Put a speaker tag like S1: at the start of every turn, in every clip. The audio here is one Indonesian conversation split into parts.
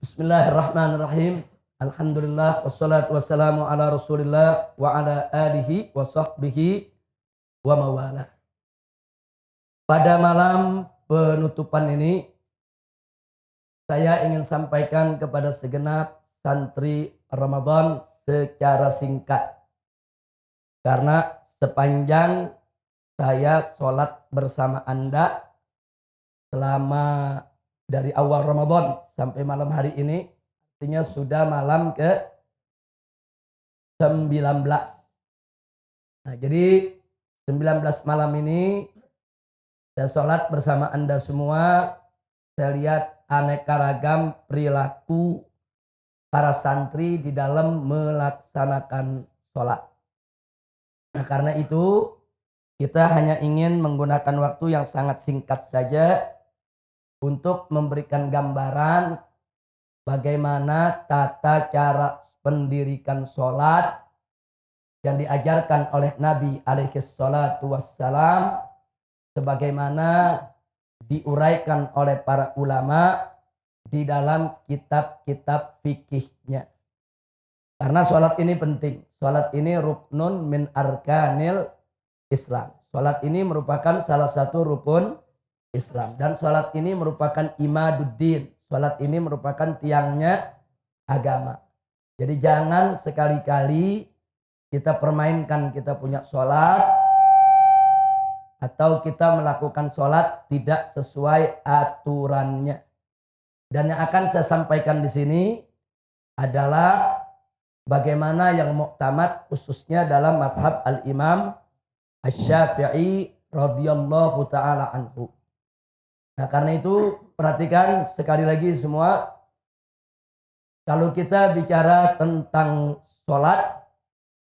S1: Bismillahirrahmanirrahim. Alhamdulillah wassalatu wassalamu ala Rasulillah wa ala alihi wa sahbihi wa mawala. Pada malam penutupan ini saya ingin sampaikan kepada segenap santri Ramadan secara singkat. Karena sepanjang saya sholat bersama Anda selama dari awal Ramadan sampai malam hari ini, artinya sudah malam ke-19. Nah, jadi 19 malam ini saya sholat bersama Anda semua. Saya lihat aneka ragam perilaku para santri di dalam melaksanakan sholat. Nah, karena itu kita hanya ingin menggunakan waktu yang sangat singkat saja untuk memberikan gambaran bagaimana tata cara pendirikan sholat yang diajarkan oleh Nabi alaihi salatu wassalam, sebagaimana diuraikan oleh para ulama di dalam kitab-kitab fikihnya. Karena sholat ini penting. Sholat ini ruknun min arkanil Islam. Sholat ini merupakan salah satu rukun Islam. Dan sholat ini merupakan imaduddin. Sholat ini merupakan tiangnya agama. Jadi jangan sekali-kali kita permainkan kita punya sholat, atau kita melakukan sholat tidak sesuai aturannya. Dan yang akan saya sampaikan di sini adalah bagaimana yang muktamad khususnya dalam mazhab al-Imam Asy-Syafi'i radhiyallahu ta'ala anhu. Nah, karena itu perhatikan sekali lagi semua, kalau kita bicara tentang sholat,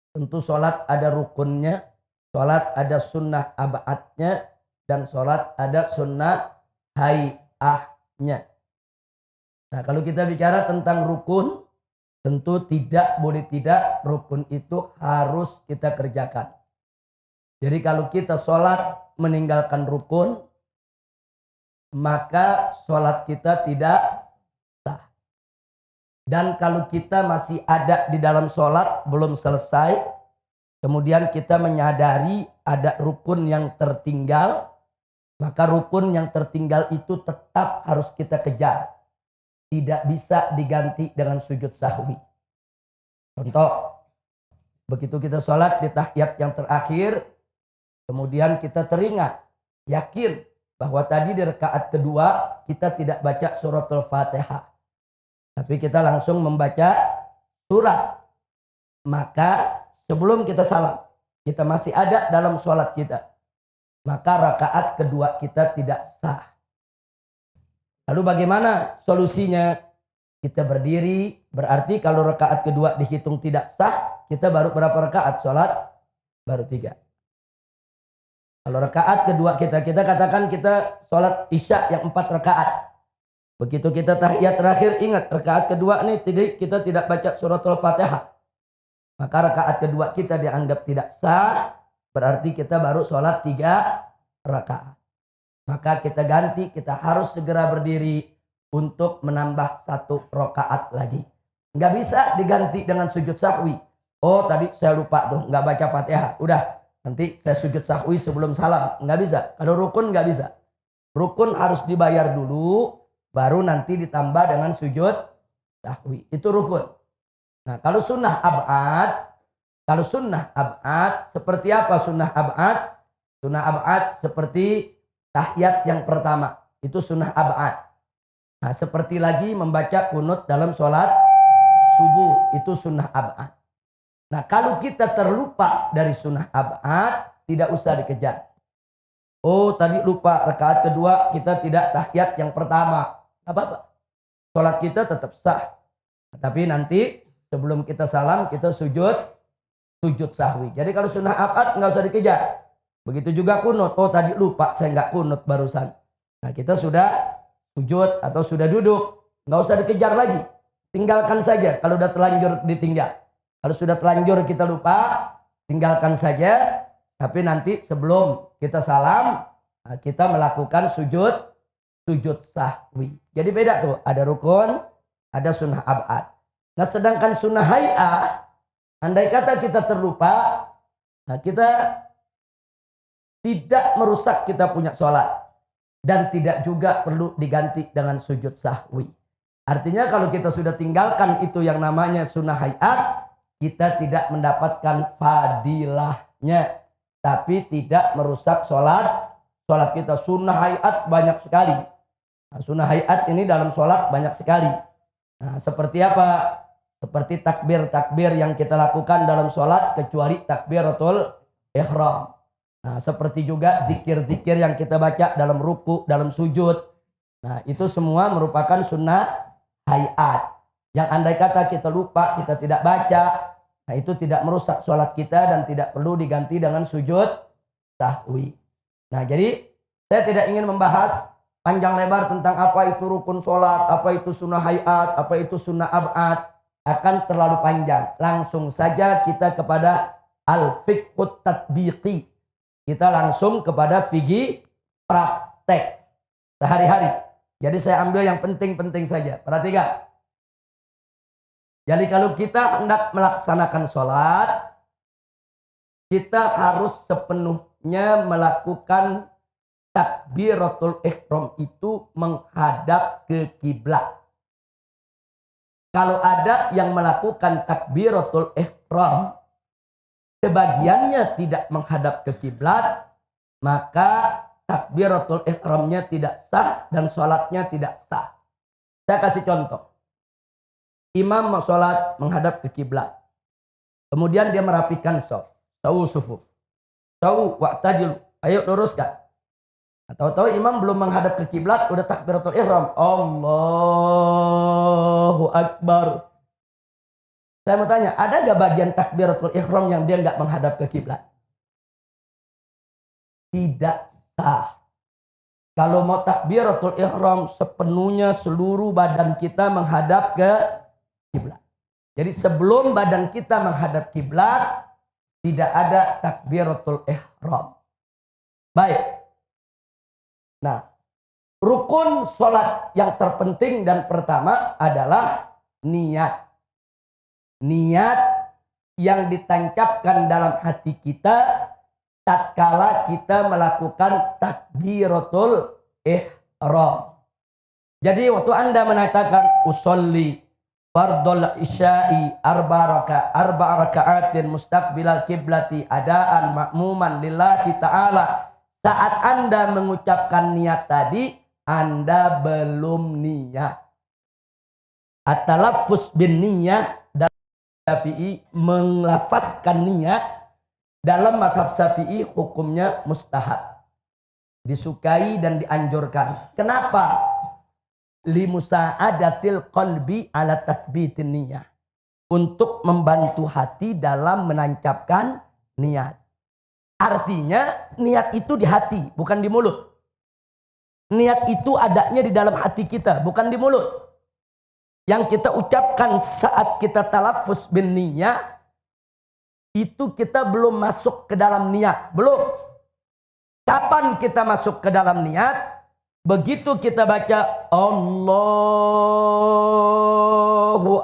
S1: tentu sholat ada rukunnya, sholat ada sunnah ab'adnya, dan sholat ada sunnah hay'ahnya. Nah, kalau kita bicara tentang rukun, tentu tidak boleh tidak rukun itu harus kita kerjakan. Jadi kalau kita sholat meninggalkan rukun, maka sholat kita tidak sah. Dan kalau kita masih ada di dalam sholat belum selesai, kemudian kita menyadari ada rukun yang tertinggal, maka rukun yang tertinggal itu tetap harus kita kejar. Tidak bisa diganti dengan sujud sahwi. Contoh, begitu kita sholat di tahiyat yang terakhir, kemudian kita teringat, yakin bahwa tadi di rakaat kedua kita tidak baca suratul Fatihah, tapi kita langsung membaca surat. Maka sebelum kita salam, kita masih ada dalam sholat kita, maka rakaat kedua kita tidak sah. Lalu bagaimana solusinya? Kita berdiri, berarti kalau rakaat kedua dihitung tidak sah, kita baru berapa rakaat sholat? Baru 3. Kalau rakaat kedua kita katakan kita sholat isya yang 4 rakaat. Begitu kita tahiyat terakhir, ingat rakaat kedua ini kita tidak baca suratul Fatihah. Maka rakaat kedua kita dianggap tidak sah, berarti kita baru sholat 3 rakaat. Maka kita ganti, kita harus segera berdiri untuk menambah 1 rakaat lagi. Nggak bisa diganti dengan sujud sahwi. Oh tadi saya lupa tuh, nggak baca Fatihah. Udah, nanti saya sujud sahwi sebelum salam. Nggak bisa. Kalau rukun nggak bisa. Rukun harus dibayar dulu, baru nanti ditambah dengan sujud sahwi. Itu rukun. Nah, kalau sunnah ab'ad, seperti apa sunnah ab'ad? Sunnah ab'ad seperti tahiyat yang pertama. Itu sunnah ab'ad. Nah, seperti lagi membaca kunut dalam sholat subuh. Itu sunnah ab'ad. Nah, kalau kita terlupa dari sunnah ab'ad, tidak usah dikejar. Oh, tadi lupa rakaat kedua kita tidak tahiyat yang pertama. Tidak apa-apa. Sholat kita tetap sah. Tapi nanti sebelum kita salam, kita sujud sahwi. Jadi kalau sunnah ab'ad nggak usah dikejar. Begitu juga kunut. Oh, tadi lupa saya nggak kunut barusan. Nah, kita sudah sujud atau sudah duduk. Nggak usah dikejar lagi. Tinggalkan saja kalau udah terlanjur ditinggal. Kalau sudah terlanjur kita lupa, tinggalkan saja. Tapi nanti sebelum kita salam, kita melakukan sujud sahwi. Jadi beda tuh, ada rukun, ada sunnah ab'ad. Nah sedangkan sunnah hay'ah, andai kata kita terlupa, nah kita tidak merusak kita punya sholat. Dan tidak juga perlu diganti dengan sujud sahwi. Artinya kalau kita sudah tinggalkan itu yang namanya sunnah hay'at, kita tidak mendapatkan fadilahnya. Tapi tidak merusak sholat kita. Sunnah hay'at banyak sekali. Nah, sunnah hay'at ini dalam sholat banyak sekali. Nah, seperti apa? Seperti takbir-takbir yang kita lakukan dalam sholat kecuali takbiratul ihram. Nah, seperti juga zikir-zikir yang kita baca dalam ruku, dalam sujud. Nah, itu semua merupakan sunnah hay'at. Yang andai kata kita lupa, kita tidak baca, nah itu tidak merusak sholat kita dan tidak perlu diganti dengan sujud sahwi. Nah, jadi saya tidak ingin membahas panjang lebar tentang apa itu rukun sholat, apa itu sunnah hay'at, apa itu sunnah ab'ad. Akan terlalu panjang. Langsung saja kita kepada al-fiqhut tatbiqi. Kita langsung kepada fikih praktek sehari-hari. Jadi saya ambil yang penting-penting saja. Perhatikan. Jadi kalau kita hendak melaksanakan sholat, kita harus sepenuhnya melakukan takbiratul ihram itu menghadap ke kiblat. Kalau ada yang melakukan takbiratul ihram, sebagiannya tidak menghadap ke kiblat, maka takbiratul ihramnya tidak sah dan sholatnya tidak sah. Saya kasih contoh. Imam mau sholat menghadap ke kiblat. Kemudian dia merapikan shaf. Sawu sufuf. Sawu wa'tadil. Ayo luruskan. Tahu-tahu imam belum menghadap ke kiblat, udah takbiratul ihram. Allahu Akbar. Saya mau tanya, ada gak bagian takbiratul ihram yang dia gak menghadap ke kiblat? Tidak sah. Kalau mau takbiratul ihram sepenuhnya seluruh badan kita menghadap ke kiblat. Jadi sebelum badan kita menghadap kiblat, tidak ada takbiratul ihram. Baik. Nah, rukun sholat yang terpenting dan pertama adalah niat. Niat yang ditancapkan dalam hati kita tatkala kita melakukan takbiratul ihram. Jadi waktu Anda mengatakan usolli fardul isya'i arba raka'atin mustaqbilal kiblati adaan ma'muman lillahi ta'ala. Saat Anda mengucapkan niat tadi, Anda belum niat. At-talaffuz bin niyah dalam Syafi'i, melafazkan niat dalam mazhab Syafi'i hukumnya mustahab. Disukai dan dianjurkan. Kenapa? Limusa'adatil qalbi ala tathbitin niyah. Untuk membantu hati dalam menancapkan niat. Artinya niat itu di hati, bukan di mulut. Niat itu adanya di dalam hati kita, bukan di mulut. Yang kita ucapkan saat kita talaffuz bin niyah, itu kita belum masuk ke dalam niat. Belum. Kapan kita masuk ke dalam niat? Begitu kita baca Allahu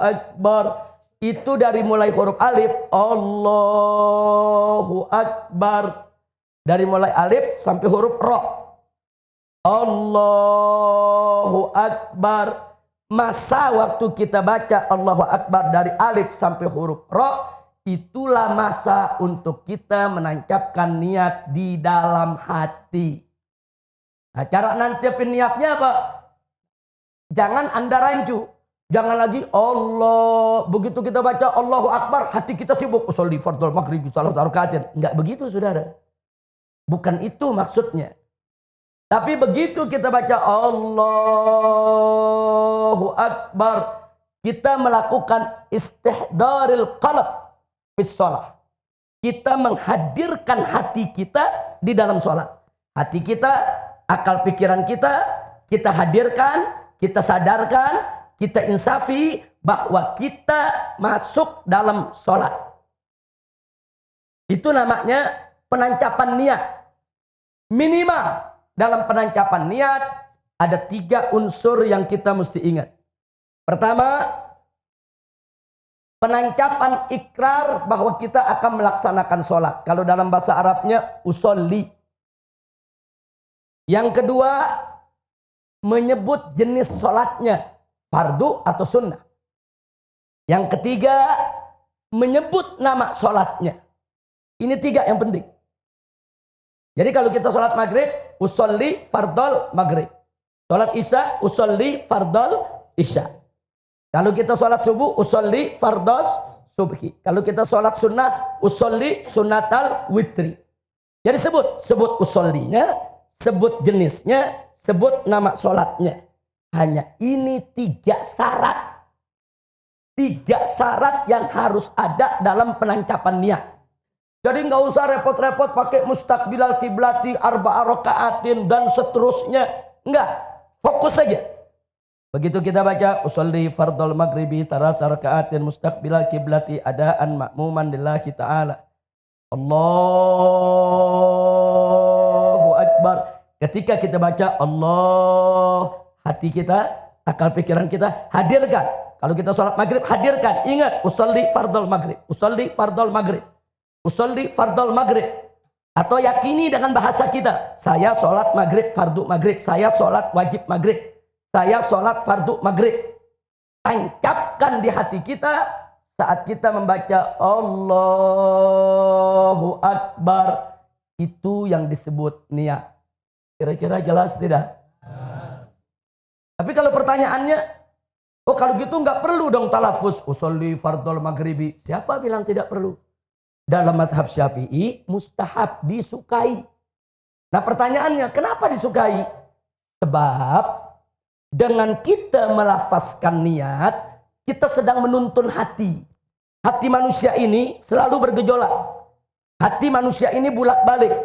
S1: Akbar. Itu dari mulai huruf alif, Allahu Akbar. Dari mulai alif sampai huruf ro. Allahu Akbar. Masa waktu kita baca Allahu Akbar dari alif sampai huruf ro, itulah masa untuk kita menancapkan niat di dalam hati. Nah, cara nancapin niatnya apa? Jangan Anda rancu. Jangan lagi Allah. Begitu kita baca Allahu Akbar, hati kita sibuk. Usolli fardul maghrib salah rakaatin. Enggak begitu, saudara. Bukan itu maksudnya. Tapi begitu kita baca Allahu Akbar, kita melakukan istihdaril qalb fis shalah. Kita menghadirkan hati kita di dalam sholat. Hati kita, akal pikiran kita hadirkan, kita sadarkan, kita insafi bahwa kita masuk dalam sholat. Itu namanya penancapan niat. Minimal dalam penancapan niat ada 3 unsur yang kita mesti ingat. Pertama, penancapan ikrar bahwa kita akan melaksanakan sholat. Kalau dalam bahasa Arabnya usolli. Yang kedua, menyebut jenis sholatnya, fardu atau sunnah. Yang ketiga, menyebut nama sholatnya. Ini 3 yang penting. Jadi kalau kita sholat maghrib, usolli fardol maghrib. Sholat isya, usolli fardol isya. Kalau kita sholat subuh, usolli fardos subhi. Kalau kita sholat sunnah, usolli sunnatal witri. Jadi sebut usollinya, sebut jenisnya, sebut nama sholatnya. Hanya ini 3 syarat. 3 syarat yang harus ada dalam penancapan niat. Jadi nggak usah repot-repot pakai mustaqbilal kiblati, arba'a raka'atin dan seterusnya. Enggak, fokus saja. Begitu kita baca usolli fardol maghribi tarata raka'atin mustaqbilal kiblati adaan ma'muman lillahi ta'ala. Allahu Akbar. Ketika kita baca Allah, hati kita, akal pikiran kita hadirkan. Kalau kita sholat maghrib, hadirkan. Ingat, usolli fardol maghrib. Usolli fardol maghrib. Usolli fardol maghrib. Atau yakini dengan bahasa kita. Saya sholat maghrib, fardu maghrib. Saya sholat wajib maghrib. Saya sholat fardu maghrib. Tancapkan di hati kita saat kita membaca Allahu Akbar. Itu yang disebut niat. Kira-kira jelas tidak? Tapi kalau pertanyaannya, oh kalau gitu nggak perlu dong talafuz. Usolli fardol maghribi. Siapa bilang tidak perlu? Dalam mazhab Syafi'i mustahab, disukai. Nah pertanyaannya, kenapa disukai? Sebab dengan kita melafazkan niat, kita sedang menuntun hati. Hati manusia ini selalu bergejolak. Hati manusia ini bulak-balik.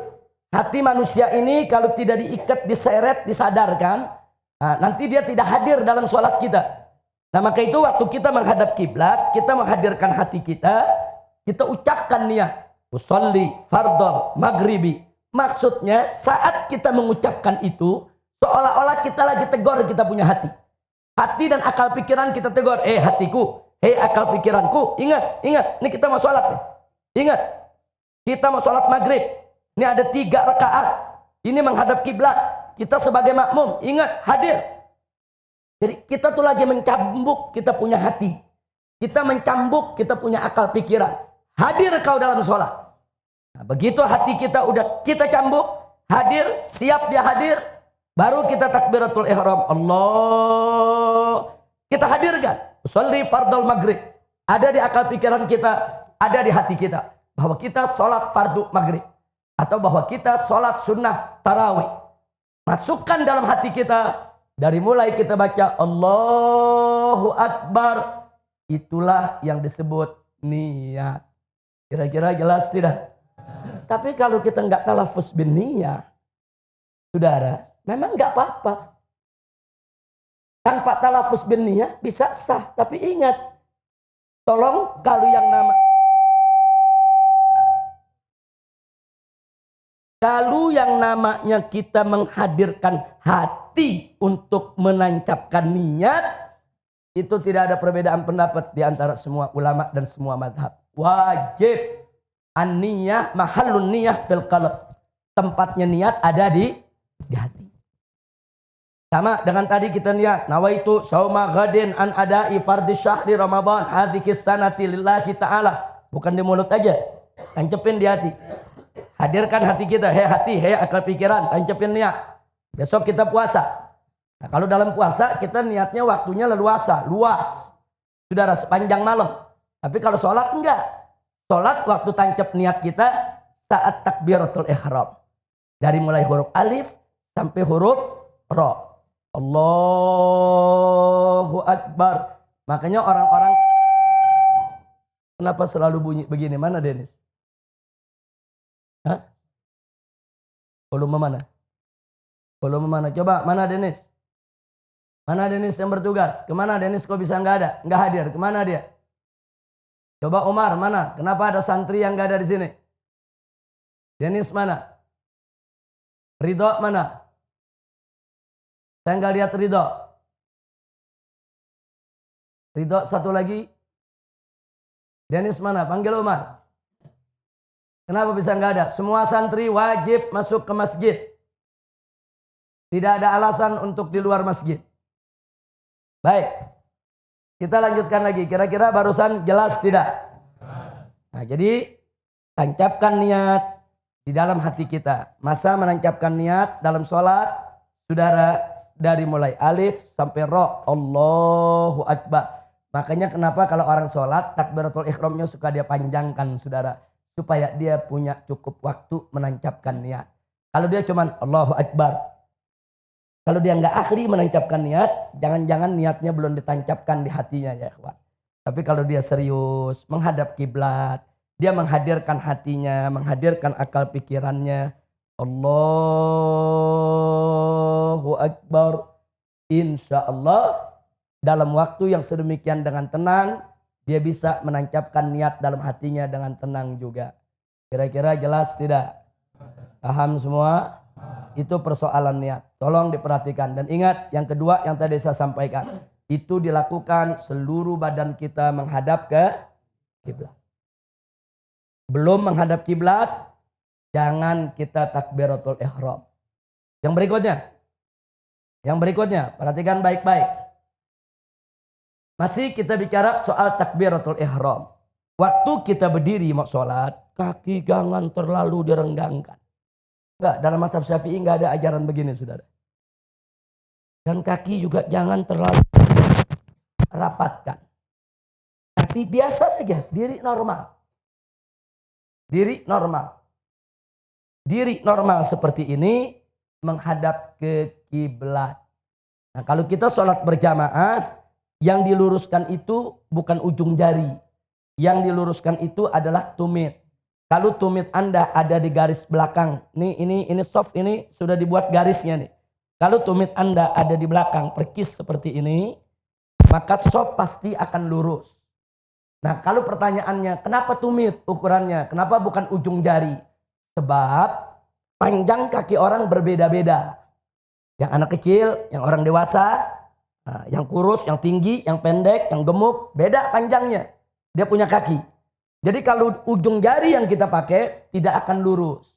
S1: Hati manusia ini kalau tidak diikat, diseret, disadarkan, nah, nanti dia tidak hadir dalam sholat kita. Nah maka itu waktu kita menghadap kiblat, kita menghadirkan hati kita ucapkan niat. Usolli fardol maghribi. Maksudnya saat kita mengucapkan itu, seolah-olah kita lagi tegur kita punya hati. Hati dan akal pikiran kita tegur. Hatiku, akal pikiranku, ingat, ini kita mau sholat nih. Ingat, kita mau sholat maghrib. Ini ada 3 rakaat. Ini menghadap kiblat. Kita sebagai makmum, ingat, hadir. Jadi kita tuh lagi mencambuk kita punya hati. Kita mencambuk kita punya akal pikiran. Hadir kau dalam sholat. Nah, begitu hati kita udah kita cambuk, hadir, siap dia hadir, baru kita takbiratul ihram. Allah. Kita hadirkan. Usolli fardal maghrib. Ada di akal pikiran kita, ada di hati kita. Bahwa kita sholat fardu maghrib. Atau bahwa kita sholat sunnah tarawih. Masukkan dalam hati kita. Dari mulai kita baca Allahu Akbar. Itulah yang disebut niat. Kira-kira jelas tidak? Tapi kalau kita nggak talafuz bin niyah, saudara, memang nggak apa-apa. Tanpa talafuz bin niyah bisa sah. Tapi ingat, tolong kalau yang namanya kita menghadirkan hati untuk menancapkan niat, itu tidak ada perbedaan pendapat di antara semua ulama dan semua madhab. Wajib an-niyah mahallun niyah fil qalb. Tempatnya niat ada di hati. Sama dengan tadi kita niat nawaitu sauma ghadin an ada'i fardhi syahri Ramadan hadhihi sanati lillahi ta'ala. Bukan di mulut aja. Tancepin di hati. Hadirkan hati kita. Hati, akal pikiran. Tancepin niat. Besok kita puasa. Nah, kalau dalam puasa kita niatnya waktunya leluasa, luas. Saudara, sepanjang malam. Tapi kalau sholat enggak. Sholat waktu tancap niat kita saat takbiratul ihram. Dari mulai huruf alif sampai huruf ra. Allahu Akbar. Makanya orang-orang, kenapa selalu bunyi begini? Mana Denis? Hah? Volume mana? Volume mana? Coba, mana Denis? Mana Denis yang bertugas? Kemana Denis kok bisa nggak ada? Nggak hadir. Kemana dia? Coba Umar, mana? Kenapa ada santri yang nggak ada di sini? Denis mana? Ridho mana? Saya nggak lihat Ridho. Ridho satu lagi. Dennis mana? Panggil Umar. Kenapa bisa nggak ada? Semua santri wajib masuk ke masjid. Tidak ada alasan untuk di luar masjid. Baik. Kita lanjutkan lagi. Kira-kira barusan jelas tidak? Nah, jadi tancapkan niat di dalam hati kita. Masa menancapkan niat dalam sholat, saudara, dari mulai alif sampai ro. Allahu Akbar. Makanya kenapa kalau orang sholat, takbiratul ihramnya suka dia panjangkan, saudara. Supaya dia punya cukup waktu menancapkan niat. Kalau dia cuman Allahu Akbar. Kalau dia nggak ahli menancapkan niat, jangan-jangan niatnya belum ditancapkan di hatinya ya ikhwan. Tapi kalau dia serius, menghadap kiblat, dia menghadirkan hatinya, menghadirkan akal pikirannya. Allahu Akbar. Insya Allah dalam waktu yang sedemikian dengan tenang, dia bisa menancapkan niat dalam hatinya dengan tenang juga. Kira-kira jelas tidak? Paham semua? Itu persoalan niat. Tolong diperhatikan. Dan ingat yang kedua yang tadi saya sampaikan. Itu dilakukan seluruh badan kita menghadap ke kiblat. Belum menghadap kiblat, jangan kita takbiratul ihram. Yang berikutnya, perhatikan baik-baik. Masih kita bicara soal takbiratul ihram. Waktu kita berdiri mau sholat, kaki jangan terlalu direnggangkan. Enggak, dalam mazhab Syafi'i enggak ada ajaran begini, saudara. Dan kaki juga jangan terlalu rapatkan. Tapi biasa saja, diri normal. Diri normal seperti ini menghadap ke kiblat. Nah, kalau kita sholat berjamaah, yang diluruskan itu bukan ujung jari. Yang diluruskan itu adalah tumit. Kalau tumit Anda ada di garis belakang, ini soft, ini sudah dibuat garisnya nih. Kalau tumit Anda ada di belakang, perkis seperti ini, maka soft pasti akan lurus. Nah, kalau pertanyaannya, kenapa tumit ukurannya? Kenapa bukan ujung jari? Sebab panjang kaki orang berbeda-beda. Yang anak kecil, yang orang dewasa, yang kurus, yang tinggi, yang pendek, yang gemuk, beda panjangnya. Dia punya kaki. Jadi kalau ujung jari yang kita pakai tidak akan lurus.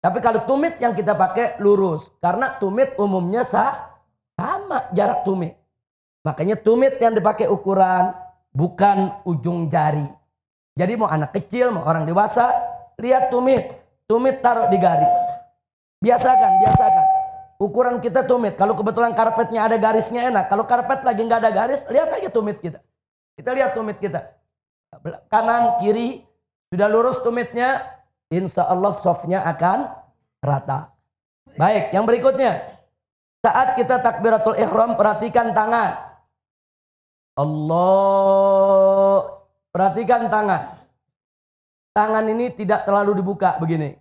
S1: Tapi kalau tumit yang kita pakai lurus. Karena tumit umumnya sama jarak tumit. Makanya tumit yang dipakai ukuran bukan ujung jari. Jadi mau anak kecil, mau orang dewasa, lihat tumit. Tumit taruh di garis. Biasakan. Ukuran kita tumit. Kalau kebetulan karpetnya ada garisnya enak. Kalau karpet lagi nggak ada garis, lihat aja tumit kita. Kita lihat tumit kita. Kanan, kiri, sudah lurus tumitnya, insya Allah softnya akan rata. Baik, yang berikutnya. Saat kita takbiratul ihram, perhatikan tangan. Allah, perhatikan tangan. Tangan ini tidak terlalu dibuka begini.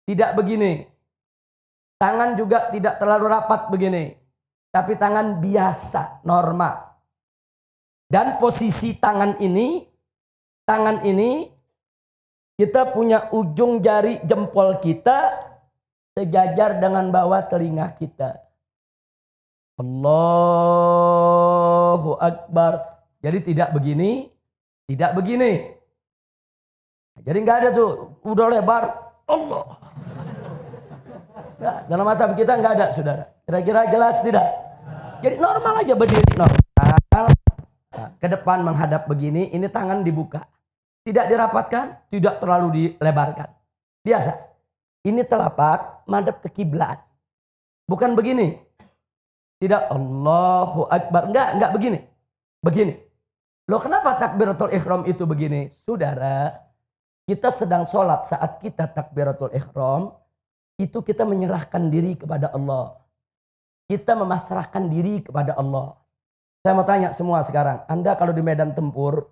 S1: Tidak begini. Tangan juga tidak terlalu rapat begini. Tapi tangan biasa, normal. Dan posisi tangan ini kita punya ujung jari jempol kita sejajar dengan bawah telinga kita. Allahu Akbar. Jadi tidak begini. Jadi nggak ada tuh, udah lebar. Allah. Nah, dalam mazhab kita nggak ada, saudara. Kira-kira jelas tidak? Jadi normal aja berdiri normal. Nah, ke depan menghadap begini, ini tangan dibuka. Tidak dirapatkan, tidak terlalu dilebarkan. Biasa. Ini telapak madhab ke kiblat. Bukan begini. Tidak Allahu Akbar. Enggak begini. Begini. Loh, kenapa takbiratul ihram itu begini? Saudara, kita sedang sholat saat kita takbiratul ihram, itu kita menyerahkan diri kepada Allah. Kita memasrahkan diri kepada Allah. Saya mau tanya semua sekarang, Anda kalau di medan tempur,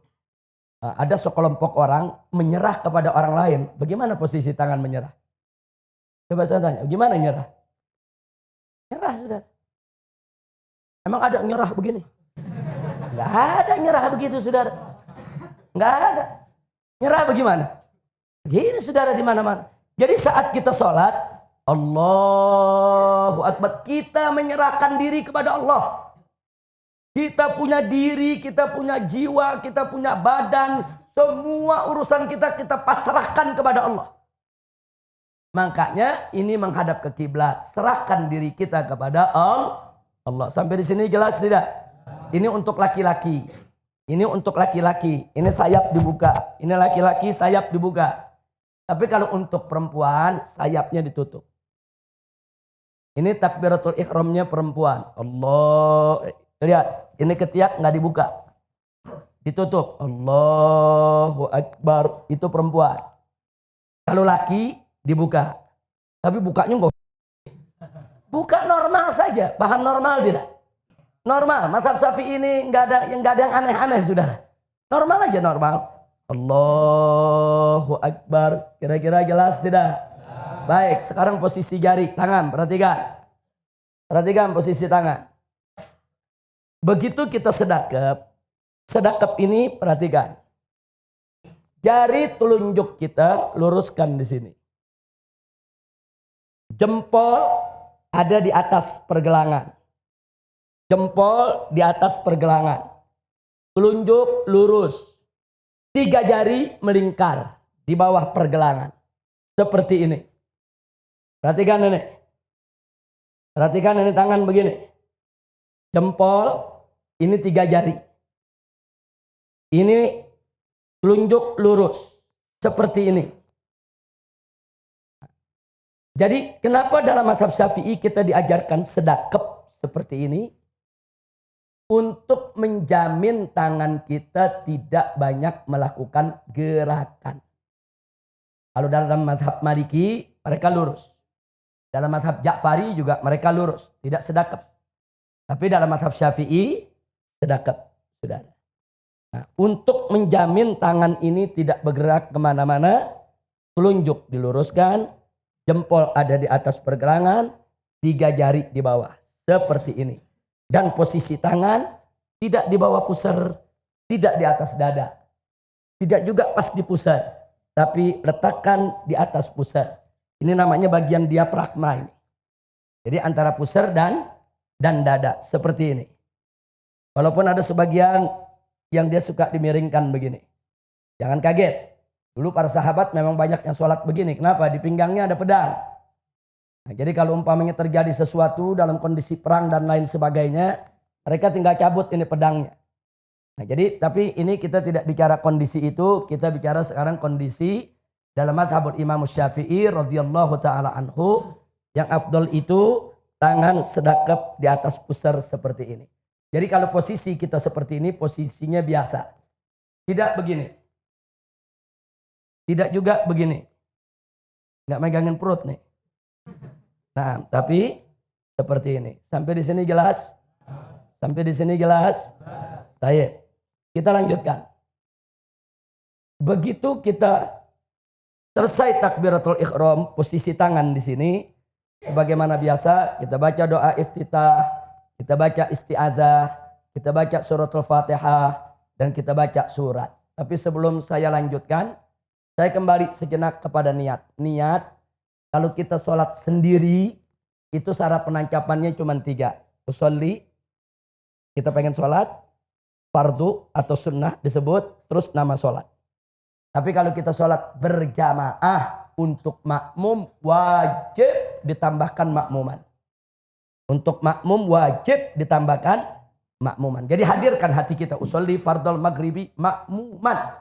S1: ada sekelompok orang menyerah kepada orang lain, bagaimana posisi tangan menyerah? Coba saya tanya, gimana nyerah? Nyerah, saudara. Emang ada nyerah begini? Nggak ada nyerah begitu, saudara. Nggak ada. Nyerah bagaimana? Begini, saudara, di mana-mana. Jadi saat kita sholat, Allahu Akbar, kita menyerahkan diri kepada Allah. Kita punya diri, kita punya jiwa, kita punya badan. Semua urusan kita pasrahkan kepada Allah. Makanya ini menghadap ke kiblat. Serahkan diri kita kepada Allah. Sampai di sini jelas tidak? Ini untuk laki-laki. Ini untuk laki-laki. Ini sayap dibuka. Ini laki-laki sayap dibuka. Tapi kalau untuk perempuan sayapnya ditutup. Ini takbiratul ihramnya perempuan. Allah. Lihat, ini ketiak nggak dibuka. Ditutup. Allahu Akbar. Itu perempuan. Kalau laki dibuka. Tapi bukanya enggak. Buka normal saja. Paham normal tidak? Normal. Mazhab Syafi'i ini nggak ada yang aneh-aneh, saudara. Normal aja, normal. Allahu Akbar. Kira-kira jelas tidak? Baik, sekarang posisi jari, tangan, perhatikan. Perhatikan posisi tangan. Begitu kita sedekap. Sedekap ini perhatikan. Jari telunjuk kita luruskan di sini. Jempol ada di atas pergelangan. Jempol di atas pergelangan. Telunjuk lurus. 3 jari melingkar di bawah pergelangan. Seperti ini. Perhatikan ini. Perhatikan ini tangan begini. Jempol, ini 3 jari. Ini telunjuk lurus. Seperti ini. Jadi kenapa dalam mazhab Syafi'i kita diajarkan sedekap seperti ini? Untuk menjamin tangan kita tidak banyak melakukan gerakan. Kalau dalam mazhab Maliki mereka lurus. Dalam mazhab Ja'fari juga mereka lurus, tidak sedekap. Tapi dalam mazhab Syafi'i sedekap, saudara. Nah, untuk menjamin tangan ini tidak bergerak kemana-mana, telunjuk diluruskan, jempol ada di atas pergelangan, 3 jari di bawah, seperti ini. Dan posisi tangan tidak di bawah pusar, tidak di atas dada, tidak juga pas di pusar, tapi letakkan di atas pusar. Ini namanya bagian diafragma ini. Jadi antara pusar dan dada seperti ini. Walaupun ada sebagian yang dia suka dimiringkan begini. Jangan kaget. Dulu para sahabat memang banyak yang sholat begini. Kenapa? Di pinggangnya ada pedang. Nah, jadi kalau umpamanya terjadi sesuatu dalam kondisi perang dan lain sebagainya, mereka tinggal cabut ini pedangnya. Nah, jadi tapi ini kita tidak bicara kondisi itu, kita bicara sekarang kondisi dalam mazhabul Imam Syafi'i radhiyallahu taala anhu, yang afdol itu tangan sedekap di atas pusar seperti ini. Jadi kalau posisi kita seperti ini, posisinya biasa. Tidak begini. Tidak juga begini. Nggak megangin perut nih. Nah, tapi seperti ini. Sampai di sini jelas? Sampai di sini jelas? Baik. Kita lanjutkan. Begitu kita selesai takbiratul ihram, posisi tangan di sini sebagaimana biasa kita baca doa iftitah, kita baca isti'adzah, kita baca suratul Fatihah dan kita baca surat. Tapi sebelum saya lanjutkan, saya kembali sejenak kepada niat. Niat kalau kita sholat sendiri itu syarat penancapannya cuma 3. Usolli, kita pengen sholat, fardu atau sunnah disebut, terus nama sholat. Tapi kalau kita sholat berjamaah untuk makmum wajib ditambahkan makmuman. Untuk makmum wajib ditambahkan makmuman. Jadi hadirkan hati kita. Usolli fardal maghribi makmuman.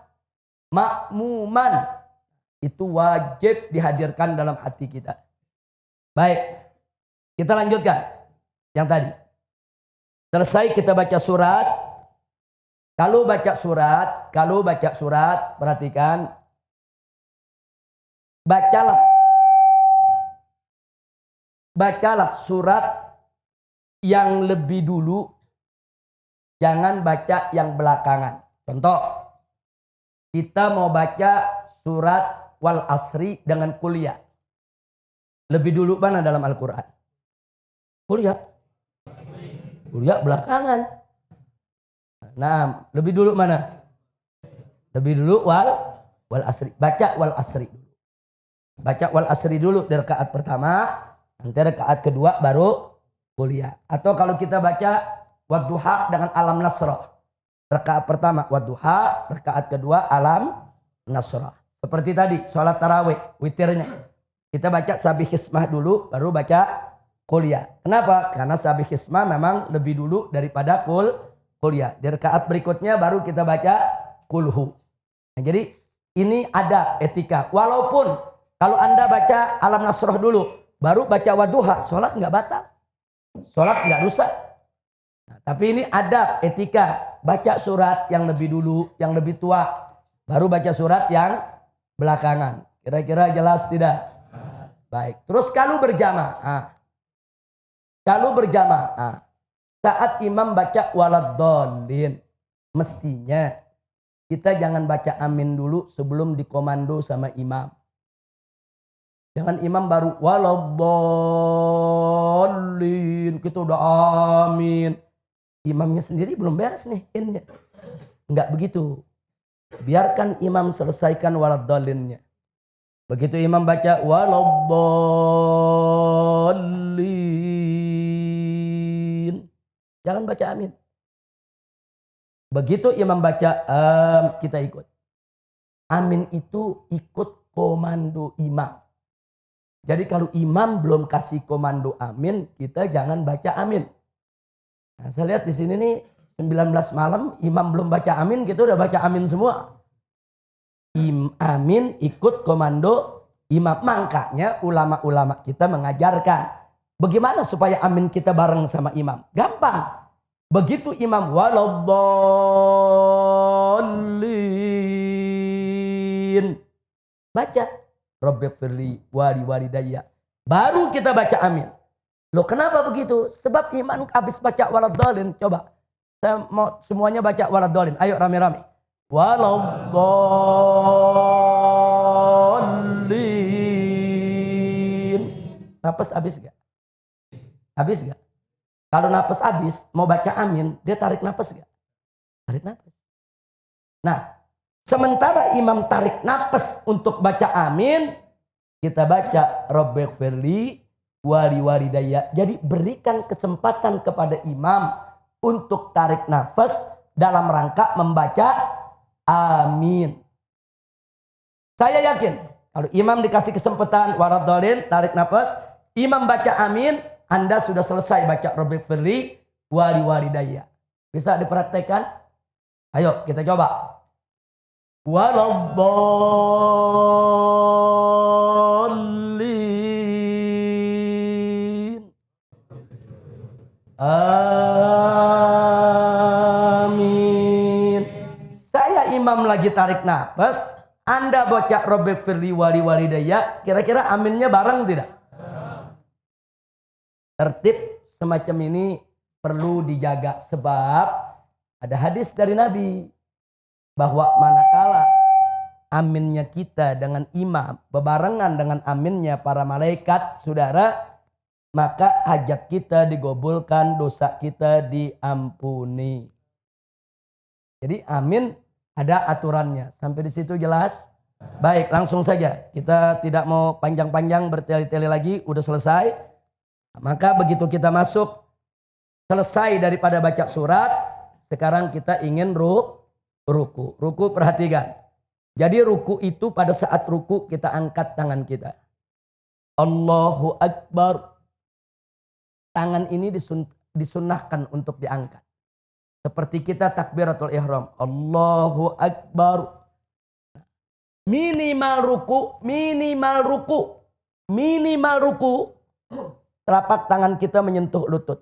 S1: Makmuman. Itu wajib dihadirkan dalam hati kita. Baik. Kita lanjutkan. Yang tadi. Selesai kita baca surat. Kalau baca surat, perhatikan. Bacalah surat yang lebih dulu. Jangan baca yang belakangan. Contoh. Kita mau baca surat wal asri dengan kuliah. Lebih dulu mana dalam Al-Quran? Kuliah. Kuliah belakangan. Nah, lebih dulu mana? Lebih dulu wal asri. Baca wal asri dulu. Baca wal asri dulu dari rakaat pertama, nanti rakaat kedua baru kuliah. Atau kalau kita baca Wadduha dengan alam nasrah. Rakaat pertama wadduha, rakaat kedua alam nasrah. Seperti tadi sholat tarawih, witirnya. Kita baca sabih hismah dulu, baru baca kuliah. Kenapa? Karena sabih hismah memang lebih dulu daripada kuliah. Di rakaat berikutnya baru kita baca kulhu. Nah, jadi ini ada etika. Walaupun kalau Anda baca alam nasrah dulu, baru baca wadduha, sholat nggak batal. Sholat nggak rusak. Nah, tapi ini adab, etika. Baca surat yang lebih dulu, yang lebih tua. Baru baca surat yang belakangan. Kira-kira jelas tidak? Baik. Terus kalau berjamaah. Kalau berjamaah. Saat imam baca waladdallin. Mestinya kita jangan baca amin dulu sebelum dikomando sama imam. Jangan imam baru waladdallin. Kita udah amin. Imamnya sendiri belum beres nih innya. Enggak begitu. Biarkan imam selesaikan waladdalinnya. Begitu imam baca waladdallin. Jangan baca amin. Begitu imam baca kita ikut. Amin itu ikut komando imam. Jadi kalau imam belum kasih komando amin, kita jangan baca amin. Nah, saya lihat di sini nih 19 malam imam belum baca amin, kita udah baca amin semua. Amin ikut komando imam. Makanya ulama-ulama kita mengajarkan bagaimana supaya amin kita bareng sama imam. Gampang. Begitu imam waladdallin, baca Rabbighfirli wali walidayya. Baru kita baca amin. Loh kenapa begitu? Sebab imam habis baca waladdallin. Coba. Saya mau semuanya baca waladdallin. Ayo rame-rame. Waladdallin. Napas habis gak? Habis gak? Kalau napas habis, mau baca amin, dia tarik napas gak? Tarik napas. Nah, sementara imam tarik napas untuk baca amin, kita baca Rabbighfirli wali walidayya. Jadi berikan kesempatan kepada imam untuk tarik nafas dalam rangka membaca amin. Saya yakin kalau imam dikasih kesempatan waladdallin tarik nafas, imam baca amin, Anda sudah selesai baca Rabbighfirli wali walidayya. Bisa dipraktekkan? Ayo kita coba. Waladdallin. Amin. Saya imam lagi tarik nafas, Anda baca Rabbighfirli wali walidayya, kira-kira aminnya bareng tidak? Tertib semacam ini perlu dijaga sebab ada hadis dari Nabi bahwa manakala aminnya kita dengan imam bebarengan dengan aminnya para malaikat, saudara, maka hajat kita digobulkan, dosa kita diampuni. Jadi amin ada aturannya. Sampai di situ jelas? Baik, langsung saja. Kita tidak mau panjang-panjang bertele-tele lagi, udah selesai. Maka begitu kita masuk, selesai daripada baca surat, sekarang kita ingin ruku. Ruku perhatikan. Jadi ruku itu pada saat ruku kita angkat tangan kita. Allahu Akbar. Tangan ini disunnahkan untuk diangkat. Seperti kita takbiratul ihram. Allahu Akbar. Minimal ruku. Telapak tangan kita menyentuh lutut.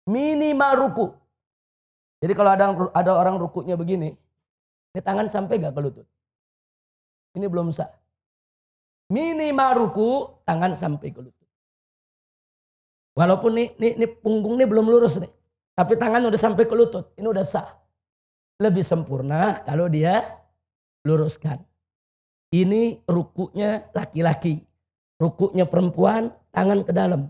S1: Minimal ruku. Jadi kalau ada orang rukunya begini, ini tangan sampai gak ke lutut? Ini belum sah. Minimal ruku, tangan sampai ke lutut. Walaupun ini punggung ini belum lurus nih. Tapi tangan udah sampai ke lutut. Ini udah sah. Lebih sempurna kalau dia luruskan. Ini rukunya laki-laki. Rukunya perempuan, tangan ke dalam.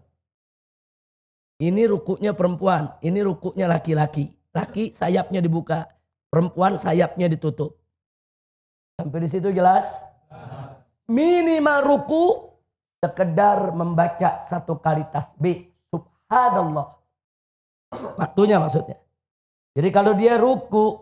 S1: Ini rukunya perempuan, ini rukunya laki-laki. Laki sayapnya dibuka, perempuan sayapnya ditutup. Sampai di situ jelas? Minimal ruku sekedar membaca 1 kali tasbih. Subhanallah. Waktunya maksudnya. Jadi kalau dia ruku,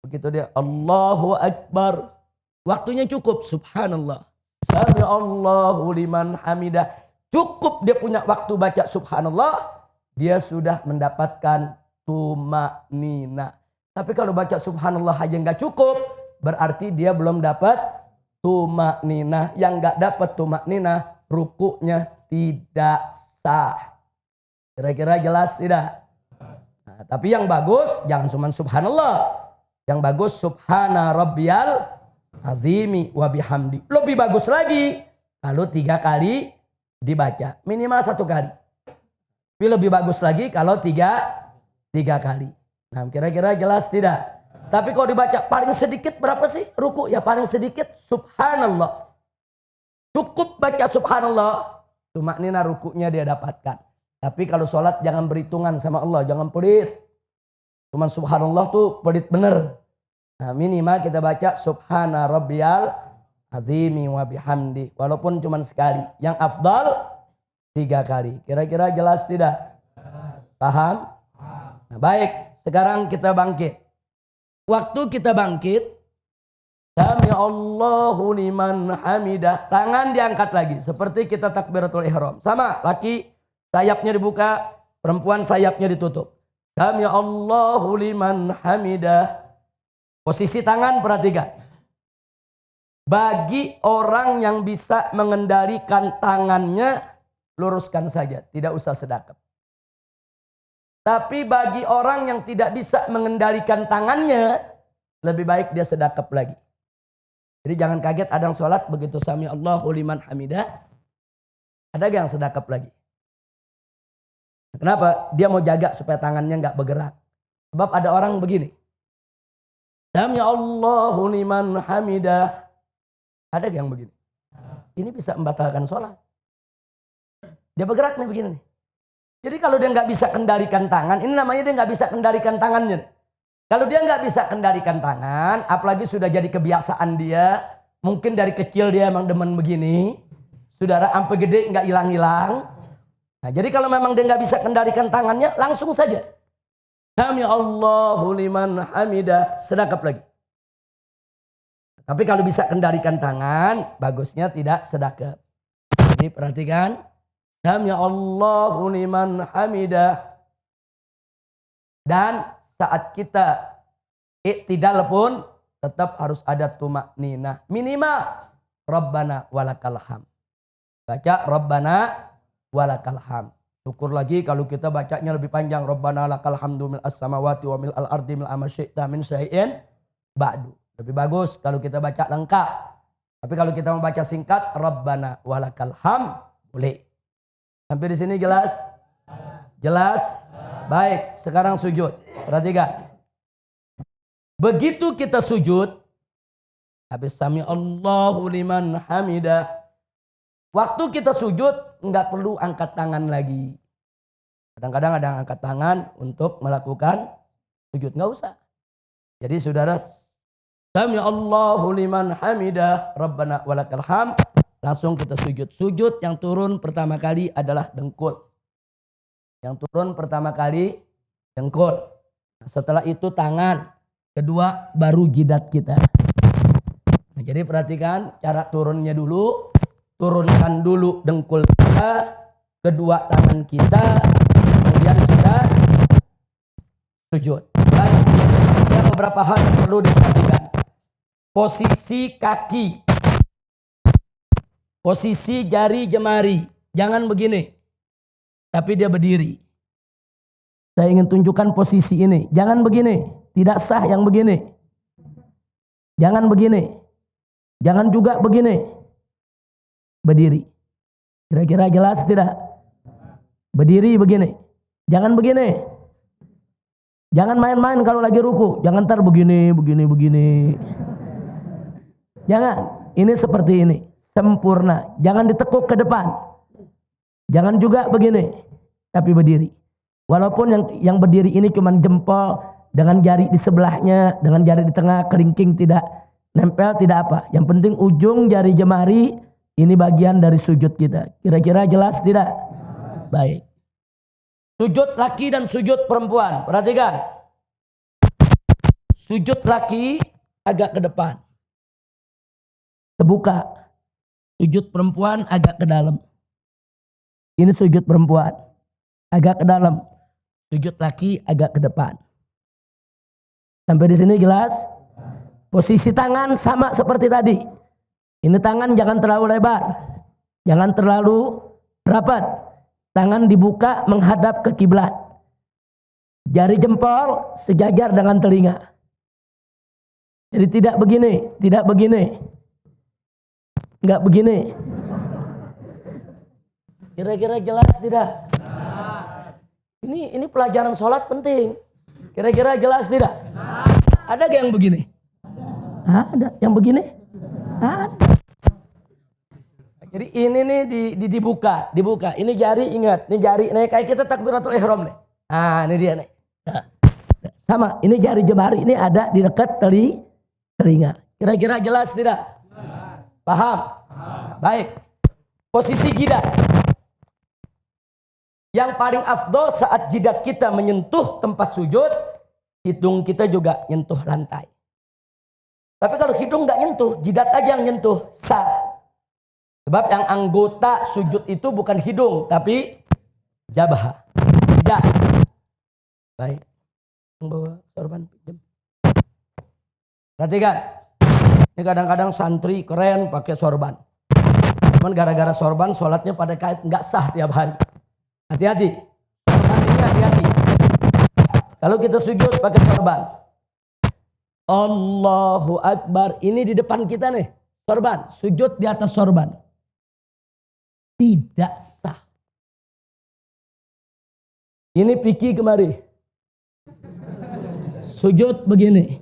S1: begitu dia Allahu Akbar, waktunya cukup, subhanallah. Sami Allahu liman hamidah. Cukup dia punya waktu baca subhanallah, dia sudah mendapatkan tumaknina. Tapi kalau baca subhanallah aja nggak cukup, berarti dia belum dapat tumaknina. Yang nggak dapat tumaknina, rukunya tidak sah. Kira-kira jelas tidak? Nah, tapi yang bagus jangan cuma subhanallah. Yang bagus subhana rabbiyal azimi wa bihamdi. Lebih bagus lagi kalau 3 kali dibaca, minimal 1 kali. Tapi lebih bagus lagi kalau 3 kali. Nah, kira-kira jelas tidak? Tapi kalau dibaca paling sedikit berapa sih ruku? Ya paling sedikit subhanallah. Cukup baca subhanallah, tumaknina rukunya dia dapatkan. Tapi kalau sholat jangan berhitungan sama Allah, jangan pelit. Cuman subhanallah tuh pelit bener. Nah, minimal kita baca subhana rabbiyal azimi wa bihamdi. Walaupun cuma sekali. Yang afdal 3 kali. Kira-kira jelas tidak? Paham? Nah, baik. Sekarang kita bangkit. Waktu kita bangkit, sami Allahu liman hamidah. Tangan diangkat lagi. Seperti kita takbiratul ihram. Sama, laki sayapnya dibuka, perempuan sayapnya ditutup. Sami Allahu liman hamidah. Posisi tangan perhatikan. Bagi orang yang bisa mengendalikan tangannya, luruskan saja, tidak usah sedekap. Tapi bagi orang yang tidak bisa mengendalikan tangannya, lebih baik dia sedekap lagi. Jadi jangan kaget ada yang sholat begitu sami Allahu liman hamidah, ada yang sedekap lagi. Kenapa? Dia mau jaga supaya tangannya nggak bergerak. Sebab ada orang begini. Sami Allahu liman hamidah. Ada yang begini. Ini bisa membatalkan sholat. Dia bergerak nih begini nih. Jadi kalau dia nggak bisa kendalikan tangan, ini namanya dia nggak bisa kendalikan tangannya. Kalau dia nggak bisa kendalikan tangan, apalagi sudah jadi kebiasaan dia, mungkin dari kecil dia emang demen begini, saudara sampai gede nggak hilang-hilang. Nah, jadi kalau memang dia nggak bisa kendalikan tangannya, langsung saja. Sami Allahu liman hamidah, sedekap lagi. Tapi kalau bisa kendalikan tangan, bagusnya tidak sedekap. Jadi perhatikan. Sami Allahu liman hamidah. Dan saat kita iktidal pun tetap harus ada tumakninah. Minimal Rabbana walakal hamd. Baca Rabbana walakal hamd. Syukur lagi kalau kita bacanya lebih panjang. Rabbana lakal hamdu mil as-samawati wa mil al-ardi mil amasyi'ta min syai'in ba'du. Lebih bagus kalau kita baca lengkap. Tapi kalau kita mau baca singkat, Rabbana walakal hamd, boleh. Sampai di sini jelas? Jelas? Baik, sekarang sujud. Perhatikan. Begitu kita sujud, habis sami Allahu liman hamidah. Waktu kita sujud, enggak perlu angkat tangan lagi. Kadang-kadang ada yang angkat tangan untuk melakukan sujud. Enggak usah. Jadi saudara, sami Allahu liman hamidah, Rabbana walakal hamd. Langsung kita sujud. Sujud yang turun pertama kali adalah dengkul. Yang turun pertama kali dengkul. Setelah itu tangan. Kedua baru jidat kita. Nah, jadi perhatikan cara turunnya dulu. Turunkan dulu dengkul kita. Kedua tangan kita. Kemudian kita sujud. Dan ada beberapa hal yang perlu diperhatikan. Posisi kaki. Posisi jari jemari. Jangan begini. Tapi dia berdiri. Saya ingin tunjukkan posisi ini. Jangan begini. Tidak sah yang begini. Jangan begini. Jangan juga begini. Berdiri. Kira-kira jelas tidak? Berdiri begini. Jangan begini. Jangan main-main kalau lagi ruku. Jangan ntar begini, begini. Jangan. Ini seperti ini. Sempurna. Jangan ditekuk ke depan. Jangan juga begini. Tapi berdiri. Walaupun yang berdiri ini cuma jempol dengan jari di sebelahnya, dengan jari di tengah, kelingking tidak nempel, tidak apa. Yang penting ujung jari jemari ini bagian dari sujud kita. Kira-kira jelas tidak? Baik. Sujud laki dan sujud perempuan. Perhatikan. Sujud laki agak ke depan. Terbuka. Sujud perempuan agak ke dalam. Ini sujud perempuan. Agak ke dalam. Sujud laki agak ke depan. Sampai di sini jelas? Posisi tangan sama seperti tadi. Ini tangan jangan terlalu lebar. Jangan terlalu rapat. Tangan dibuka menghadap ke kiblat. Jari jempol sejajar dengan telinga. Jadi tidak begini, tidak begini. Enggak begini. Kira-kira jelas tidak? Ini pelajaran sholat penting. Kira-kira jelas tidak? Ada gak yang begini? Ada. Yang begini? Ada. Jadi ini nih dibuka. Ini jari, ingat. Ini jari, nih kayak kita takbiratul ihram nih. Nah ini dia nih. Nah, sama, ini jari jemari ini ada di dekat telinga. Kira-kira jelas tidak? Paham? Baik. Posisi jidat. Yang paling afdol saat jidat kita menyentuh tempat sujud, hidung kita juga nyentuh lantai. Tapi kalau hidung nggak nyentuh, jidat aja yang nyentuh, sah. Sebab yang anggota sujud itu bukan hidung, tapi jabah. Tidak. Baik. Bawa sorban. Perhatikan. Ini kadang-kadang santri keren pakai sorban. Cuman gara-gara sorban sholatnya pada nggak sah tiap hari. Hati-hati. Sorban ini hati-hati. Kalau kita sujud pakai sorban. Allahu Akbar. Ini di depan kita nih. Sorban. Sujud di atas sorban. Tidak sah. Ini Piki kemari. Sujud begini.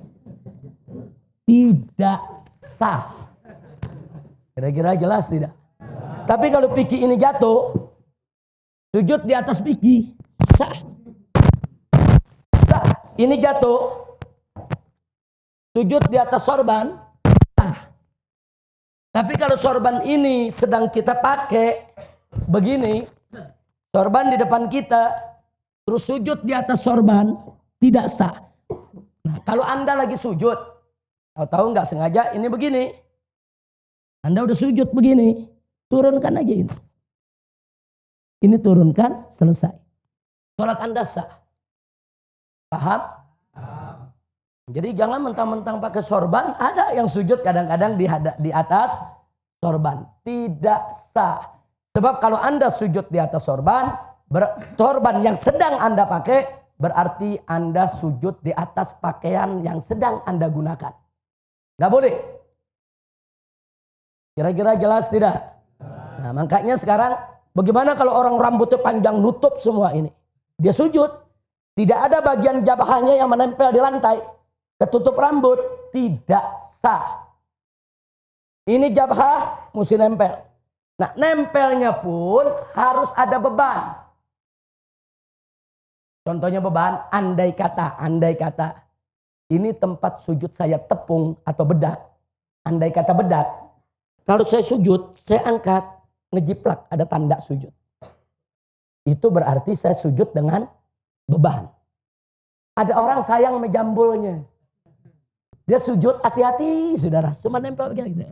S1: Tidak sah. Kira-kira jelas tidak? Tapi kalau Piki ini jatuh, sujud di atas Piki, sah. Sah. Ini jatuh, sujud di atas sorban, sah. Tapi kalau sorban ini sedang kita pakai begini, sorban di depan kita, terus sujud di atas sorban, tidak sah. Nah, kalau Anda lagi sujud, tahu nggak sengaja ini begini, Anda udah sujud begini, turunkan aja ini. Ini turunkan, selesai. Sholat Anda sah. Paham? Jadi jangan mentang-mentang pakai sorban, ada yang sujud kadang-kadang di atas sorban. Tidak sah. Sebab kalau Anda sujud di atas sorban, sorban yang sedang Anda pakai, berarti Anda sujud di atas pakaian yang sedang Anda gunakan. Nggak boleh. Kira-kira jelas tidak? Nah makanya sekarang, bagaimana kalau orang rambutnya panjang nutup semua ini? Dia sujud. Tidak ada bagian jabahnya yang menempel di lantai. Ketutup rambut, tidak sah. Ini jabah mesti nempel. Nah nempelnya pun harus ada beban. Contohnya beban, andai kata. Ini tempat sujud saya tepung atau bedak. Andai kata bedak. Kalau saya sujud, saya angkat, ngejiplak, ada tanda sujud. Itu berarti saya sujud dengan beban. Ada orang sayang menjambulnya. Dia sujud, hati-hati saudara, cuma nempel begini.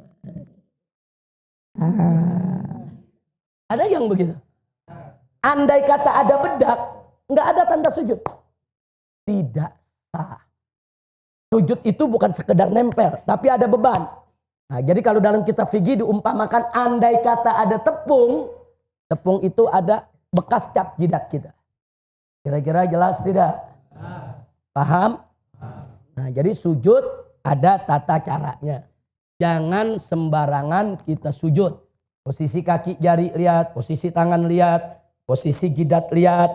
S1: Ada yang begitu. Andai kata ada bedak, nggak ada tanda sujud. Tidak sah. Sujud itu bukan sekedar nempel, tapi ada beban. Nah, jadi kalau dalam kitab fikih diumpamakan andai kata ada tepung, tepung itu ada bekas cap jidat kita. Kira-kira jelas tidak? Paham? Nah, jadi sujud ada tata caranya. Jangan sembarangan kita sujud. Posisi kaki jari lihat, posisi tangan lihat, posisi jidat lihat.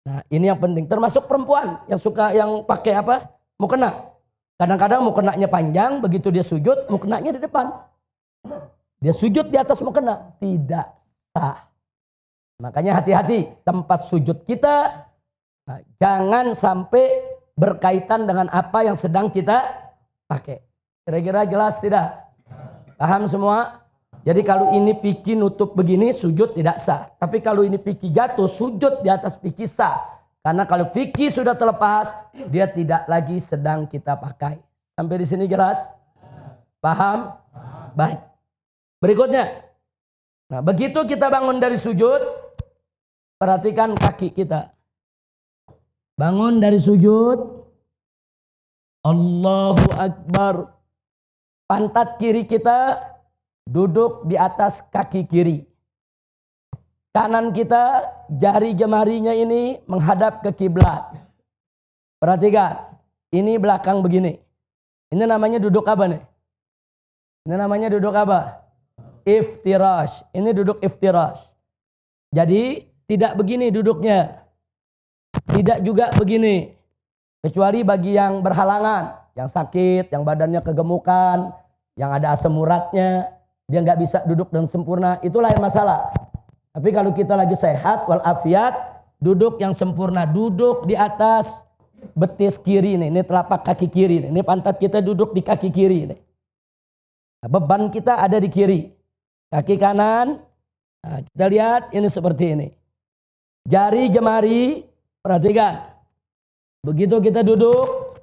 S1: Nah, ini yang penting. Termasuk perempuan yang pakai apa? Mukena. Kadang-kadang mukenanya panjang, begitu dia sujud, mukenanya di depan. Dia sujud di atas mukena. Tidak sah. Makanya hati-hati tempat sujud kita. Nah, jangan sampai berkaitan dengan apa yang sedang kita pakai. Kira-kira jelas tidak? Paham semua? Jadi kalau ini piki nutup begini, sujud tidak sah. Tapi kalau ini piki jatuh, sujud di atas piki sah. Karena kalau piki sudah terlepas, dia tidak lagi sedang kita pakai. Sampai di sini jelas? Paham? Baik. Berikutnya. Nah, begitu kita bangun dari sujud, perhatikan kaki kita. Bangun dari sujud. Allahu Akbar. Pantat kiri kita duduk di atas kaki kiri. Kanan kita, jari jemarinya ini menghadap ke kiblat. Perhatikan, ini belakang begini. Ini namanya duduk apa nih? Ini namanya duduk apa? Iftirash. Ini duduk iftirash. Jadi tidak begini duduknya. Tidak juga begini. Kecuali bagi yang berhalangan, yang sakit, yang badannya kegemukan, yang ada asam uratnya, dia nggak bisa duduk dengan sempurna, itu lain masalah. Tapi kalau kita lagi sehat, walafiat, duduk yang sempurna, duduk di atas betis kiri ini telapak kaki kiri ini pantat kita duduk di kaki kiri ini. Nah, beban kita ada di kiri. Kaki kanan, nah, kita lihat ini seperti ini. Jari jemari, perhatikan. Begitu kita duduk,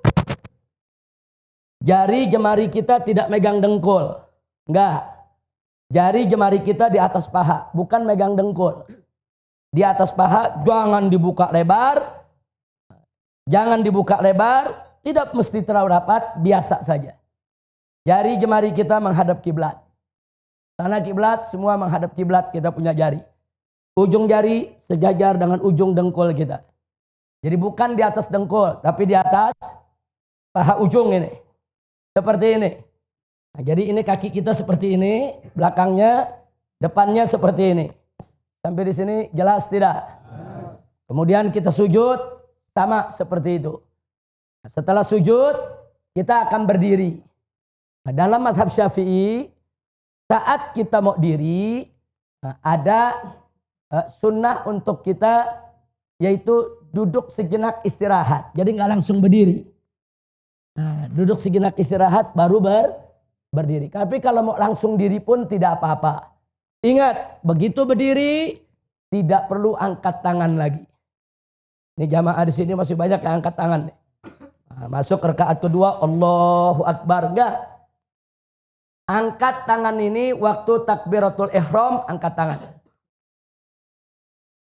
S1: jari jemari kita tidak megang dengkul. Enggak. Jari jemari kita di atas paha, bukan megang dengkul. Di atas paha, jangan dibuka lebar. Jangan dibuka lebar, tidak mesti terlalu rapat, biasa saja. Jari jemari kita menghadap kiblat. Tanah kiblat, semua menghadap kiblat, kita punya jari. Ujung jari sejajar dengan ujung dengkul kita. Jadi bukan di atas dengkul, tapi di atas paha ujung ini. Seperti ini. Nah, jadi ini kaki kita seperti ini, belakangnya, depannya seperti ini. Sampai di sini jelas tidak? Kemudian kita sujud, sama seperti itu. Nah, setelah sujud, kita akan berdiri. Nah, dalam mazhab Syafi'i, saat kita mau diri, nah, ada sunnah untuk kita, yaitu duduk sejenak istirahat. Jadi nggak langsung berdiri. Nah, duduk sejenak istirahat baru berdiri. Tapi kalau mau langsung diri pun tidak apa-apa. Ingat, begitu berdiri tidak perlu angkat tangan lagi. Ini jamaah di sini masih banyak yang angkat tangan. Nah, masuk rakaat kedua, Allahu Akbar. Enggak. Angkat tangan ini waktu takbiratul ihram, angkat tangan.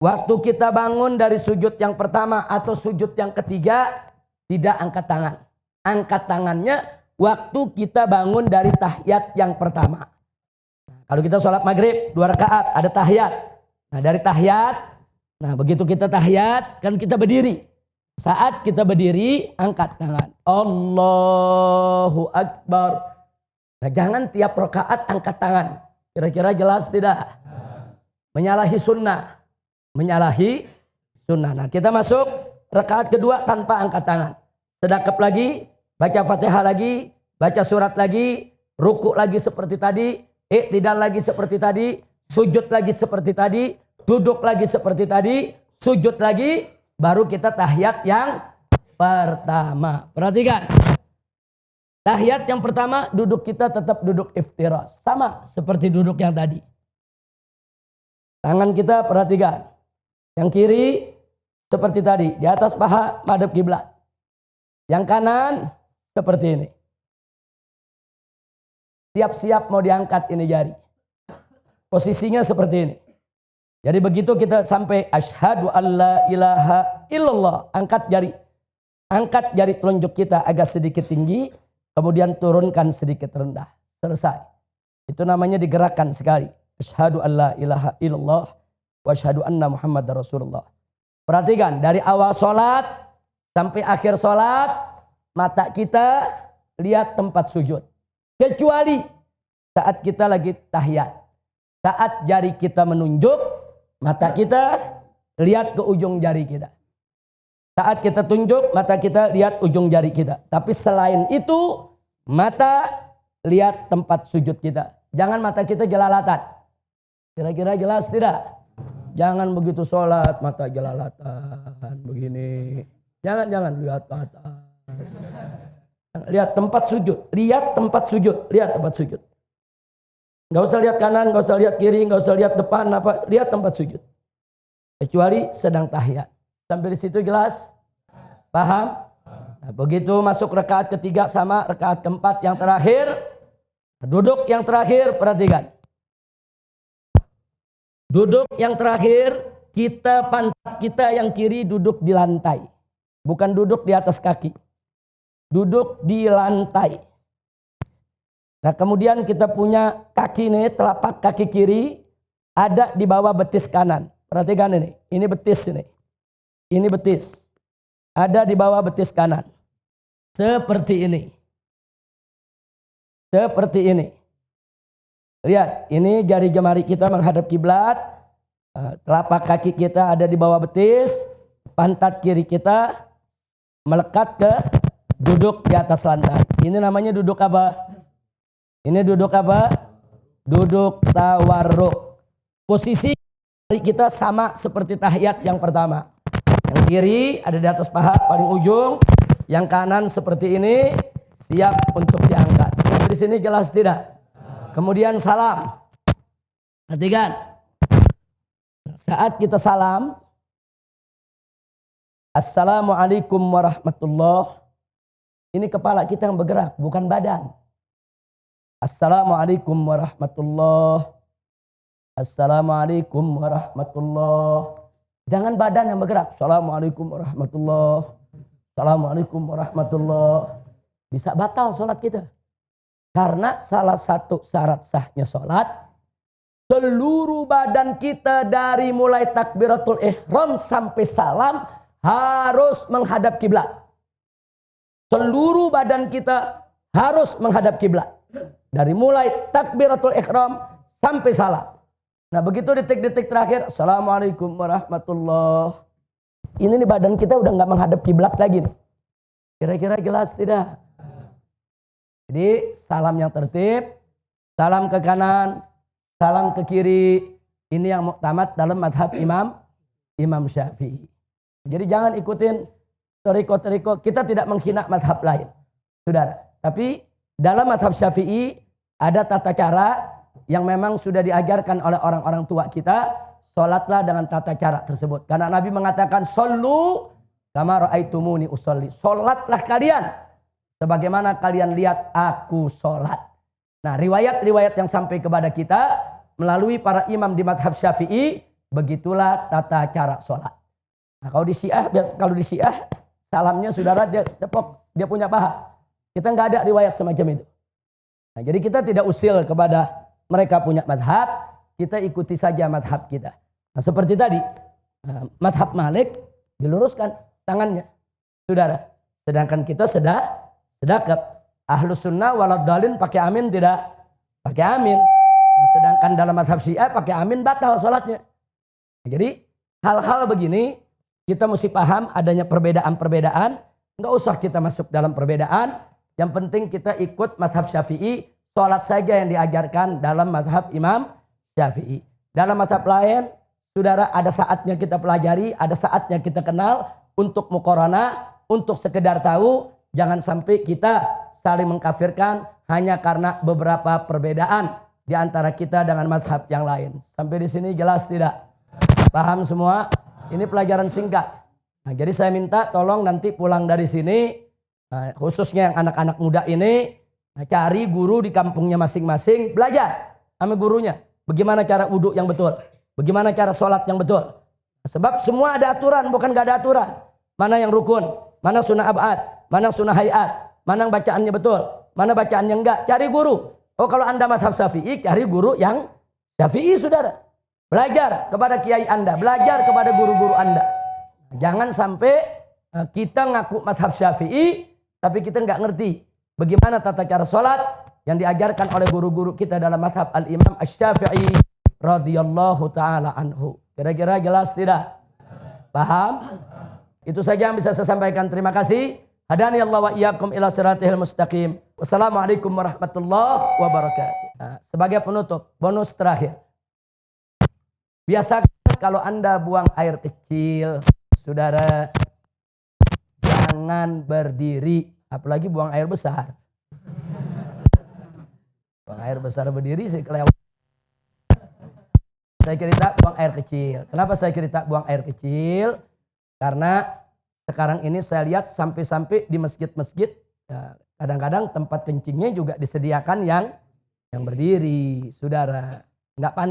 S1: Waktu kita bangun dari sujud yang pertama atau sujud yang ketiga, tidak angkat tangan. Angkat tangannya waktu kita bangun dari tahiyat yang pertama. Kalau kita sholat maghrib 2 rakaat ada tahiyat. Nah dari tahiyat, nah begitu kita tahiyat kan kita berdiri. Saat kita berdiri angkat tangan. Allahu Akbar. Nah jangan tiap rakaat angkat tangan. Kira-kira jelas tidak? Menyalahi sunnah. Menyalahi sunnah. Nah kita masuk rakaat kedua tanpa angkat tangan. Sedekap lagi, baca Fatihah lagi, baca surat lagi, ruku lagi seperti tadi, i'tidal lagi seperti tadi, sujud lagi seperti tadi, duduk lagi seperti tadi, sujud lagi, baru kita tahiyat yang pertama. Perhatikan. Tahiyat yang pertama duduk kita tetap duduk iftirash. Sama seperti duduk yang tadi. Tangan kita perhatikan. Yang kiri seperti tadi. Di atas paha madhab kiblat. Yang kanan seperti ini. Siap-siap mau diangkat ini jari. Posisinya seperti ini. Jadi begitu kita sampai asyhadu alla ilaha illallah. Angkat jari. Angkat jari telunjuk kita agak sedikit tinggi. Kemudian turunkan sedikit rendah. Selesai. Itu namanya digerakkan sekali. Asyhadu alla ilaha illallah. Wa asyhadu anna Muhammadar Rasulullah. Perhatikan. Dari awal sholat sampai akhir sholat. Mata kita lihat tempat sujud. Kecuali saat kita lagi tahiyat. Saat jari kita menunjuk. Mata kita lihat ke ujung jari kita. Saat kita tunjuk, mata kita lihat ujung jari kita. Tapi selain itu, mata lihat tempat sujud kita. Jangan mata kita jelalatan. Kira-kira jelas tidak? Jangan begitu sholat, mata jelalatan. Begini. Jangan lihat ke atas. Lihat tempat sujud. Lihat tempat sujud. Lihat tempat sujud. Nggak usah lihat kanan, nggak usah lihat kiri, nggak usah lihat depan, apa, lihat tempat sujud. Kecuali sedang tahiyat. Sampai di situ jelas? Paham? Nah, begitu masuk rakaat ketiga sama rakaat keempat yang terakhir, duduk yang terakhir, perhatikan. Duduk yang terakhir, pantat kita yang kiri duduk di lantai. Bukan duduk di atas kaki. Duduk di lantai. Nah, kemudian kita punya kaki nih, telapak kaki kiri ada di bawah betis kanan. Perhatikan ini betis ini. Ini betis. Ada di bawah betis kanan. Seperti ini. Seperti ini. Lihat, ini jari jemari kita menghadap kiblat. Telapak kaki kita ada di bawah betis. Pantat kiri kita melekat ke duduk di atas lantai. Ini namanya duduk apa? Ini duduk apa? Duduk tawarruk. Posisi kita sama seperti tahiyat yang pertama. Yang kiri ada di atas paha paling ujung. Yang kanan seperti ini, siap untuk diangkat. Di sini jelas tidak? Kemudian salam. Perhatikan. Saat kita salam, Assalamualaikum warahmatullahi. Ini kepala kita yang bergerak, bukan badan. Assalamualaikum warahmatullahi. Assalamualaikum warahmatullahi. Jangan badan yang bergerak. Assalamualaikum warahmatullahi. Assalamualaikum warahmatullahi. Bisa batal sholat kita. Karena salah satu syarat sahnya sholat, seluruh badan kita dari mulai takbiratul ihram sampai salam harus menghadap kiblat. Seluruh badan kita harus menghadap kiblat. Dari mulai takbiratul ihram sampai salam. Nah, begitu detik-detik terakhir, Assalamualaikum warahmatullahi. Ini nih badan kita udah nggak menghadap kiblat lagi. Kira-kira jelas tidak? Jadi salam yang tertib, salam ke kanan, salam ke kiri. Ini yang muktamad dalam madhab Imam Syafi'i. Jadi jangan ikutin teriko-teriko. Kita tidak menghina madhab lain, saudara. Tapi dalam madhab Syafi'i ada tata cara yang memang sudah diajarkan oleh orang-orang tua kita. Sholatlah dengan tata cara tersebut. Karena Nabi mengatakan, Sallu kama ra'aitumuni usolli. Sholatlah kalian sebagaimana kalian lihat aku sholat. Nah, riwayat-riwayat yang sampai kepada kita melalui para imam di madhab Syafi'i, begitulah tata cara sholat. Nah, kalau di Syiah, salamnya saudara dia tepok, dia punya paha. Kita nggak ada riwayat semacam itu. Nah, jadi kita tidak usil kepada mereka punya madhab, kita ikuti saja madhab kita. Nah, seperti tadi, madhab Malik diluruskan tangannya, saudara. Sedangkan kita sedekap. Ahlus sunnah waladhdallin pakai amin tidak? Pakai amin. Nah, sedangkan dalam madhab Syiah pakai amin batal sholatnya. Nah, jadi hal-hal begini kita mesti paham adanya perbedaan-perbedaan. Nggak usah kita masuk dalam perbedaan. Yang penting kita ikut madhab Syafi'i. Sholat saja yang diajarkan dalam madhab Imam Syafi'i. Dalam madhab lain, saudara, ada saatnya kita pelajari, ada saatnya kita kenal untuk muqaranah, untuk sekedar tahu. Jangan sampai kita saling mengkafirkan hanya karena beberapa perbedaan di antara kita dengan madhab yang lain. Sampai di sini jelas tidak? Paham semua? Ini pelajaran singkat. Nah, jadi saya minta tolong nanti pulang dari sini, khususnya yang anak-anak muda ini, cari guru di kampungnya masing-masing, belajar sama gurunya. Bagaimana cara wudhu yang betul? Bagaimana cara sholat yang betul? Sebab semua ada aturan, bukan gak ada aturan. Mana yang rukun, mana sunnah abad, mana sunnah hayat, mana bacaannya betul, mana bacaannya enggak. Cari guru. Oh, kalau Anda madhab Syafi'i, cari guru yang Syafi'i, saudara. Belajar kepada kiai Anda, belajar kepada guru-guru Anda. Jangan sampai kita ngaku madhab Syafi'i, tapi kita nggak ngerti bagaimana tata cara sholat yang diajarkan oleh guru-guru kita dalam madhab Al-Imam Asy-Syafi'i radhiyallahu ta'ala anhu. Kira-kira jelas tidak? Paham? Itu saja yang bisa saya sampaikan. Terima kasih. Hadani Allah wa iyyakum ila siratil mustaqim. Wassalamualaikum warahmatullahi wabarakatuh. Nah, sebagai penutup, bonus terakhir. Biasakan kalau Anda buang air kecil, saudara, jangan berdiri, apalagi buang air besar. Buang air besar berdiri sih kelewat. Saya cerita buang air kecil. Kenapa saya cerita buang air kecil? Karena sekarang ini saya lihat sampai-sampai di masjid-masjid kadang-kadang tempat kencingnya juga disediakan yang berdiri, saudara. Nggak pandai.